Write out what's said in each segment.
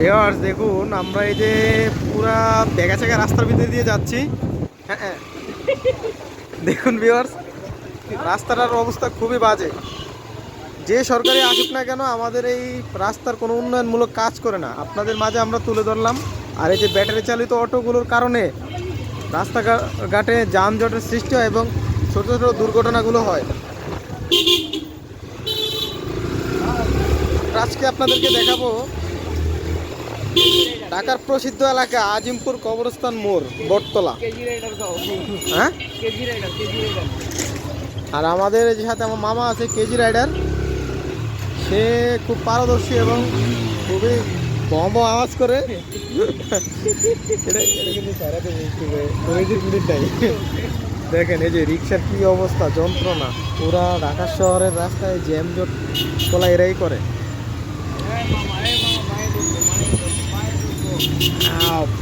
Viewers দেখুন, আমরা এই যে পুরা বেগাচেগা রাস্তার ভিতর দিয়ে যাচ্ছি। হ্যাঁ, দেখুন ভিউয়ার্স, রাস্তাটার অবস্থা খুবই বাজে। যে সরকারি আসুক না কেন, আমাদের এই রাস্তার কোনো উন্নয়নমূলক কাজ করে না। আপনাদের মাঝে আমরা তুলে ধরলাম। আর এই যে ব্যাটারি চালিত অটোগুলোর কারণে রাস্তাঘাটে যানজটের সৃষ্টি হয় এবং ছোট ছোট দুর্ঘটনাগুলো হয়। আজকে আপনাদেরকে দেখাবো ঢাকার প্রসিদ্ধ এলাকা আজিমপুর কবরস্থান মোড়, বটতলা। হ্যাঁ, আর আমাদের যে সাথে আমার মামা আছে কেজি রাইডার, সে খুব পারদর্শী এবং খুবই বম আওয়াজ করে। দেখেন এই যে রিক্সার কি অবস্থা, যন্ত্রণা। পুরা ঢাকা শহরের রাস্তায় জ্যামজট তোলা এরাই করে।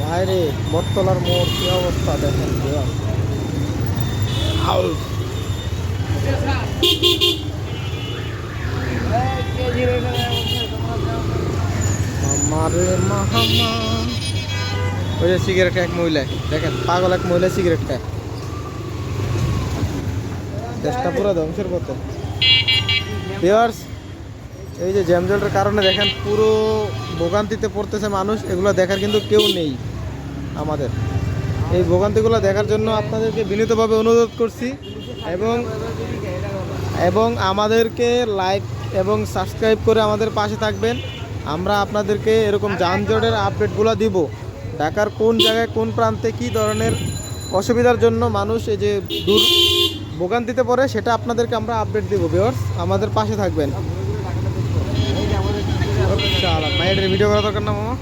বাইরে বটতলার মোড় কি অবস্থা দেখেন। আমারে মাহামা, ওই যে সিগারেট এক মহিলা, দেখেন পাগল এক মহিলা সিগারেট খায়। দেশটা পুরো ধ্বংসের পথে। ভিউয়ার্স, এই যে জ্যামজটের কারণে দেখেন পুরো ভোগান্তিতে পড়তেছে মানুষ। এগুলো দেখার কিন্তু কেউ নেই আমাদের। এই ভোগান্তিগুলো দেখার জন্য আপনাদেরকে বিনীতভাবে অনুরোধ করছি এবং আমাদেরকে লাইক এবং সাবস্ক্রাইব করে আমাদের পাশে থাকবেন। আমরা আপনাদেরকে এরকম যানজটের আপডেটগুলো দিব। ঢাকার কোন জায়গায় কোন প্রান্তে কী ধরনের অসুবিধার জন্য মানুষ এই যে ভোগান্তিতে পড়ে, সেটা আপনাদেরকে আমরা আপডেট দিব। ভিউয়ার্স, আমাদের পাশে থাকবেন। মায়ের ভিডিও করা দরকার না মামা।